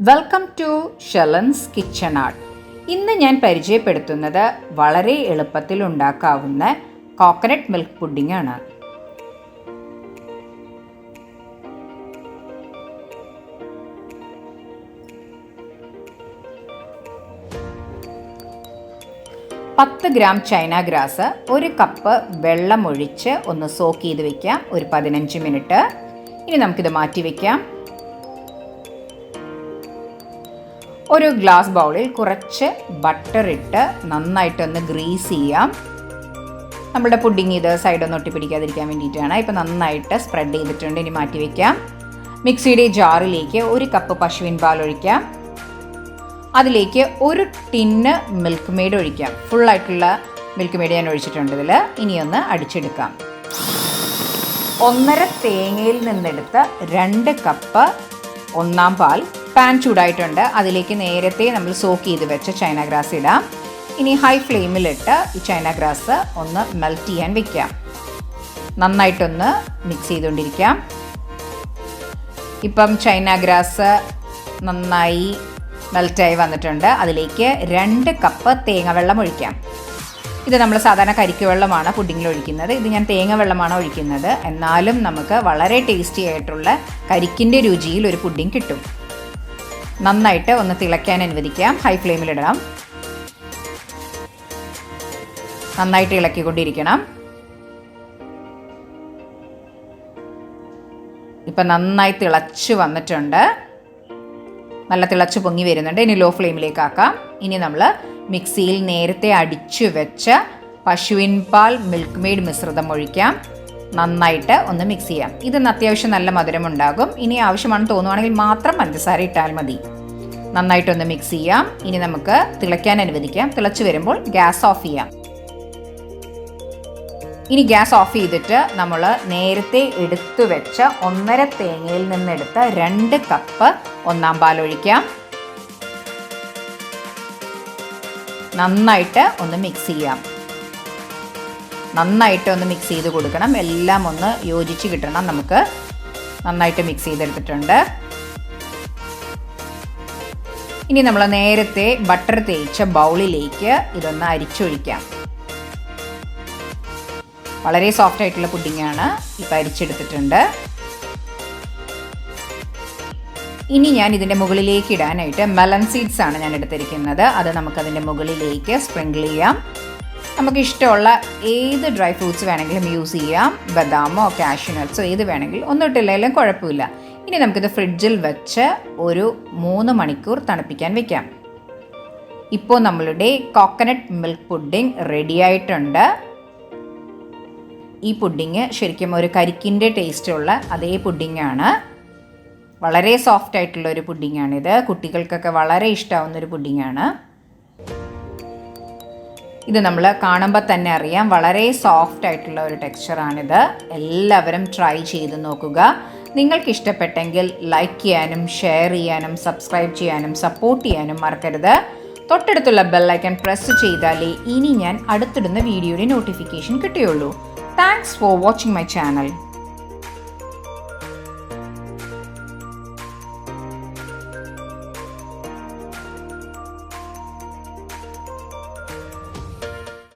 Welcome to ഷെലൻസ് kitchen art. ഇന്ന് ഞാൻ പരിചയപ്പെടുത്തുന്നത് വളരെ എളുപ്പത്തിൽ ഉണ്ടാക്കാവുന്ന കോക്കനട്ട് മിൽക്ക് പുഡിംഗ് ആണ്. പത്ത് ഗ്രാം ചൈന ഗ്രാസ്, 1 കപ്പ് വെള്ളം ഒഴിച്ച് ഒന്ന് സോക്ക് ചെയ്ത് വെക്കാം, ഒരു 15 മിനിറ്റ്. ഇനി നമുക്കിത് മാറ്റി വയ്ക്കാം. ഒരു ഗ്ലാസ് ബൗളിൽ കുറച്ച് ബട്ടർ ഇട്ട് നന്നായിട്ടൊന്ന് ഗ്രീസ് ചെയ്യാം. നമ്മുടെ പുഡിംഗ് ഇത് സൈഡൊന്നും ഒട്ടിപ്പിടിക്കാതിരിക്കാൻ വേണ്ടിയിട്ടാണ്. ഇപ്പോൾ നന്നായിട്ട് സ്പ്രെഡ് ചെയ്തിട്ടുണ്ട്. ഇനി മാറ്റി വയ്ക്കാം. മിക്സിയുടെ ജാറിലേക്ക് 1 കപ്പ് പശുവിൻ പാൽ ഒഴിക്കാം. അതിലേക്ക് 1 ടിന്ന് മിൽക്ക് മെയ്ഡ് ഒഴിക്കാം. ഫുള്ളായിട്ടുള്ള മിൽക്ക് മെയ്ഡ് ഞാൻ ഒഴിച്ചിട്ടുണ്ട് ഇതിൽ. ഇനിയൊന്ന് അടിച്ചെടുക്കാം. 1.5 തേങ്ങയിൽ നിന്നെടുത്ത് 2 കപ്പ് ഒന്നാം പാൽ. പാൻ ചൂടായിട്ടുണ്ട്. അതിലേക്ക് നേരത്തെ നമ്മൾ സോക്ക് ചെയ്ത് വെച്ച ചൈന ഗ്രാസ് ഇടാം. ഇനി ഹൈ ഫ്ലെയിമിലിട്ട് ഈ ചൈന ഗ്രാസ് ഒന്ന് മെൽറ്റ് ചെയ്യാൻ വെക്കാം. നന്നായിട്ടൊന്ന് മിക്സ് ചെയ്തുകൊണ്ടിരിക്കാം. ഇപ്പം ചൈന ഗ്രാസ് നന്നായി മെൽറ്റായി വന്നിട്ടുണ്ട്. അതിലേക്ക് 2 കപ്പ് തേങ്ങ വെള്ളം ഒഴിക്കാം. ഇത് നമ്മൾ സാധാരണ കരിക്ക് വെള്ളമാണ് പുഡിങ്ങിൽ ഒഴിക്കുന്നത്. ഇത് ഞാൻ തേങ്ങ വെള്ളമാണ് ഒഴിക്കുന്നത്. എന്നാലും നമുക്ക് വളരെ ടേസ്റ്റി ആയിട്ടുള്ള കരിക്കിൻ്റെ രുചിയിൽ ഒരു പുഡിംഗ് കിട്ടും. നന്നായിട്ട് ഒന്ന് തിളയ്ക്കാൻ അനുവദിക്കാം. ഹൈ ഫ്ലെയിമിലിടണം. നന്നായിട്ട് ഇളക്കിക്കൊണ്ടിരിക്കണം. ഇപ്പം നന്നായി തിളച്ച് വന്നിട്ടുണ്ട്. നല്ല തിളച്ച് പൊങ്ങി വരുന്നുണ്ട്. ഇനി ലോ ഫ്ലെയിമിലേക്ക് ആക്കാം. ഇനി നമ്മൾ മിക്സിയിൽ നേരത്തെ അടിച്ചു വെച്ച പശുവിൻ പാൽ മിൽക്ക് മെയ്ഡ് മിശ്രിതം ഒഴിക്കാം. നന്നായിട്ട് ഒന്ന് മിക്സ് ചെയ്യാം. ഇതിന് അത്യാവശ്യം നല്ല മധുരം ഉണ്ടാകും. ഇനി ആവശ്യമാണെന്ന് തോന്നുവാണെങ്കിൽ മാത്രം പഞ്ചസാര ഇട്ടാൽ മതി. നന്നായിട്ടൊന്ന് മിക്സ് ചെയ്യാം. ഇനി നമുക്ക് തിളയ്ക്കാൻ അനുവദിക്കാം. തിളച്ച് വരുമ്പോൾ ഗ്യാസ് ഓഫ് ചെയ്യാം. ഇനി ഗ്യാസ് ഓഫ് ചെയ്തിട്ട് നമ്മൾ നേരത്തെ എടുത്തു വെച്ച 1.5 തേങ്ങയിൽ നിന്നെടുത്ത് 2 കപ്പ് ഒന്നാം പാൽ ഒഴിക്കാം. നന്നായിട്ട് ഒന്ന് മിക്സ് ചെയ്യാം. നന്നായിട്ട് ഒന്ന് മിക്സ് ചെയ്ത് കൊടുക്കണം. എല്ലാം ഒന്ന് യോജിച്ച് കിട്ടണം. നമുക്ക് നന്നായിട്ട് മിക്സ് ചെയ്തെടുത്തിട്ടുണ്ട്. ഇനി നമ്മൾ നേരത്തെ ബട്ടർ തേച്ച ബൗളിലേക്ക് ഇതൊന്ന് അരിച്ചൊഴിക്കാം. വളരെ സോഫ്റ്റ് ആയിട്ടുള്ള പുഡിങ്ങാണ്. ഇപ്പം അരിച്ചെടുത്തിട്ടുണ്ട്. ഇനി ഞാൻ ഇതിൻ്റെ മുകളിലേക്ക് ഇടാനായിട്ട് മെലൺ സീഡ്സ് ആണ് ഞാൻ എടുത്തിരിക്കുന്നത്. അത് നമുക്കതിൻ്റെ മുകളിലേക്ക് സ്പ്രിങ്കിൾ ചെയ്യാം. നമുക്കിഷ്ടമുള്ള ഏത് ഡ്രൈ ഫ്രൂട്ട്സ് വേണമെങ്കിലും യൂസ് ചെയ്യാം. ബദാമോ കാഷ്യൂ നട്ട്സോ ഏത് വേണമെങ്കിലും, ഒന്നും ഇട്ടില്ലെങ്കിലും കുഴപ്പമില്ല. ഇനി നമുക്കിത് ഫ്രിഡ്ജിൽ വെച്ച് ഒരു 3 മണിക്കൂർ തണുപ്പിക്കാൻ വെക്കാം. ഇപ്പോൾ നമ്മളുടെ കോക്കനട്ട് മിൽക്ക് പുഡിംഗ് റെഡി ആയിട്ടുണ്ട്. ഈ പുഡിങ് ശരിക്കും ഒരു കരിക്കിൻ്റെ ടേസ്റ്റുള്ള അതേ പുഡിങ്ങാണ്. വളരെ സോഫ്റ്റ് ആയിട്ടുള്ള ഒരു പുഡിങ്ങാണിത്. കുട്ടികൾക്കൊക്കെ വളരെ ഇഷ്ടമാവുന്നൊരു പുഡിങ്ങാണ്. ഇത് നമ്മൾ കാണുമ്പോൾ തന്നെ അറിയാം, വളരെ സോഫ്റ്റ് ആയിട്ടുള്ള ഒരു ടെക്സ്ചറാണിത്. എല്ലാവരും ട്രൈ ചെയ്ത് നോക്കുക. നിങ്ങൾക്ക് ഇഷ്ടപ്പെട്ടെങ്കിൽ ലൈക്ക് ചെയ്യാനും ഷെയർ ചെയ്യാനും സബ്സ്ക്രൈബ് ചെയ്യാനും സപ്പോർട്ട് ചെയ്യാനും മറക്കരുത്. തൊട്ടടുത്തുള്ള ബെൽ ഐക്കൺ പ്രസ് ചെയ്താലേ ഇനി ഞാൻ അടുത്തിടുന്ന വീഡിയോയുടെ നോട്ടിഫിക്കേഷൻ കിട്ടുകയുള്ളൂ. Thanks for watching my channel.